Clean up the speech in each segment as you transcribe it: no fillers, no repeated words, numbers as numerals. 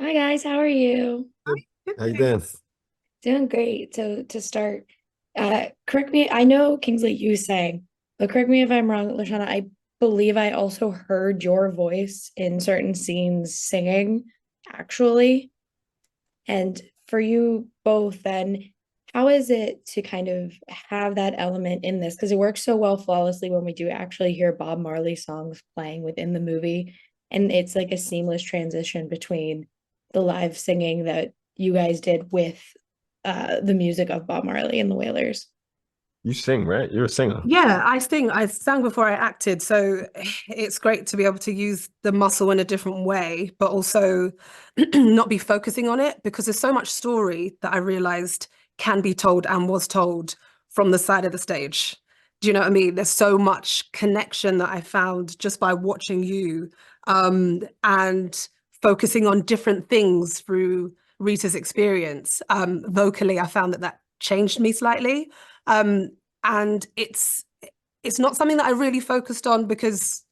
Hi guys, how are you? Good. Good, How you doing? thanks. Doing great. So to start, correct me, I know Kingsley you sang, but correct me if I'm wrong, Lashana, I believe I also heard your voice in certain scenes singing, actually. And for you both, then, how is it to kind of have that element in this? Because it works so well flawlessly when we do actually hear Bob Marley songs playing within the movie. And it's like a seamless transition between the live singing that you guys did with the music of Bob Marley and the Wailers. You sing, right? You're a singer. Yeah, I sing. I sang before I acted, so it's great to be able to use the muscle in a different way, but also not be focusing on it because there's so much story that I realized can be told and was told from the side of the stage. Do you know what I mean? There's so much connection that I found just by watching you, and focusing on different things through Rita's experience. Vocally, I found that that changed me slightly. Um, and it's not something that I really focused on because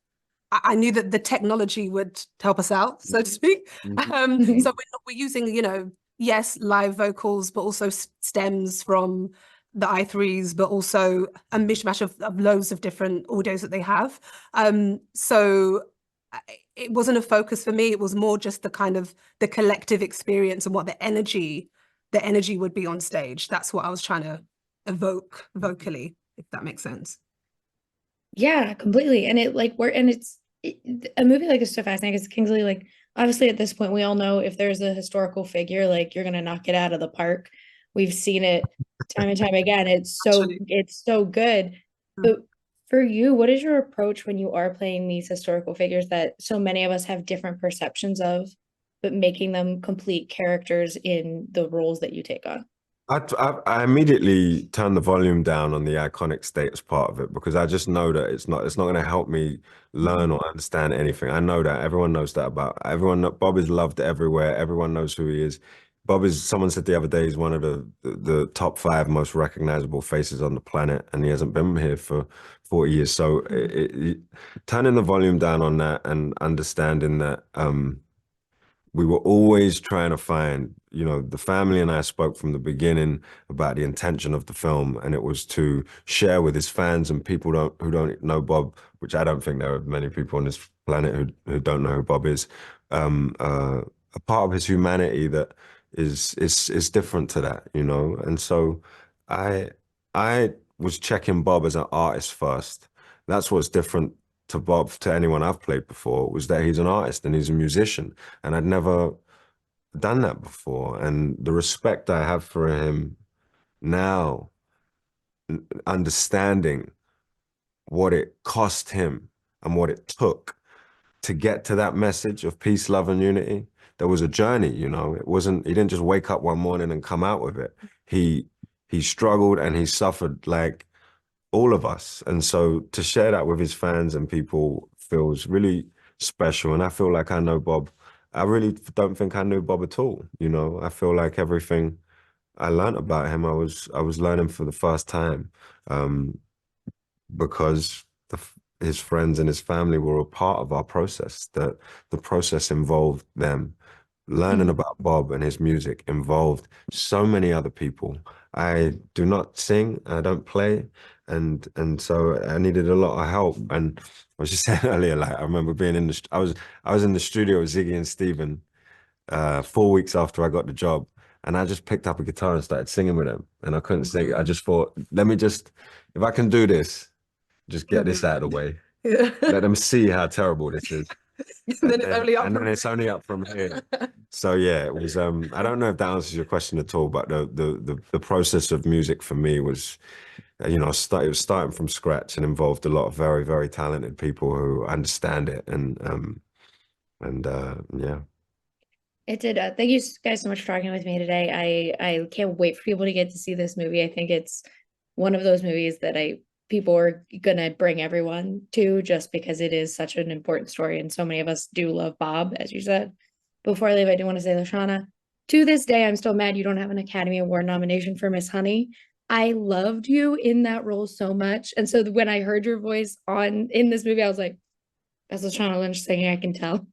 I knew that the technology would help us out, so to speak. Mhm. So we're using, yes, live vocals, but also stems from the i3s, but also a mishmash of loads of different audios that they have. So it wasn't a focus for me. It was more just the kind of the collective experience and what the energy would be on stage. That's what I was trying to evoke vocally, if that makes sense. Yeah, completely. And it like we're and a movie like this is so fascinating because Kingsley, like obviously at this point we all know if there's a historical figure, like you're gonna knock it out of the park. We've seen it time and time again. Actually. It's so good. But for you, what is your approach when you are playing these historical figures that so many of us have different perceptions of, but making them complete characters in the roles that you take on? I immediately turn the volume down on the iconic status part of it because I just know that it's not going to help me learn or understand anything. I know that everyone knows that about everyone. Bob is loved everywhere. Everyone knows who he is. Bob is, someone said the other day, he's one of the top five most recognizable faces on the planet, and he hasn't been here for 40 years. So turning the volume down on that and understanding that we were always trying to find, the family and I spoke from the beginning about the intention of the film, and it was to share with his fans and people who don't know Bob, which I don't think there are many people on this planet who don't know who Bob is, a part of his humanity that is different to that, And so I I was checking Bob as an artist first. That's what's different to Bob to anyone I've played before was that he's an artist and he's a musician. And I'd never done that before. And the respect I have for him now, understanding what it cost him and what it took to get to that message of peace, love, and unity. There was a journey, It wasn't, he didn't just wake up one morning and come out with it. He he struggled and he suffered like all of us. And so to share that with his fans and people feels really special. And I feel like I know Bob. I really don't think I knew Bob at all. I feel like everything I learned about him, I was learning for the first time, because his friends and his family were a part of our process. That the process involved them. Learning Mhm. about Bob and his music involved so many other people. I do not sing, I don't play, and so I needed a lot of help. And I was just saying earlier, like I remember being in I was in the studio with Ziggy and Steven 4 weeks after I got the job, and I just picked up a guitar and started singing with them. And I couldn't sing. I just thought, let me just, if I can do this, just get this out of the way. Yeah. Let them see how terrible this is. And then it's only up And then from it's only up from here. So yeah, it was I don't know if that answers your question at all, but the process of music for me was it was starting from scratch and involved a lot of very, very talented people who understand it and yeah. It did. Thank you guys so much for talking with me today. I can't wait for people to get to see this movie. I think it's one of those movies that I people are gonna bring everyone to just because it is such an important story, and so many of us do love Bob, as you said. Before I leave, I do want to say, Lashana, to this day, I'm still mad you don't have an Academy Award nomination for Miss Honey. I loved you in that role so much, and so when I heard your voice on in this movie, I was like, "That's Lashana Lynch singing." I can tell.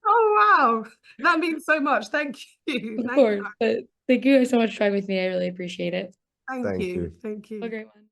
Oh, wow. That means so much. Thank you. Of Thank course, but thank you guys so much for trying with me. I really appreciate it. Thank Thank you. you. Thank you. Have a great one.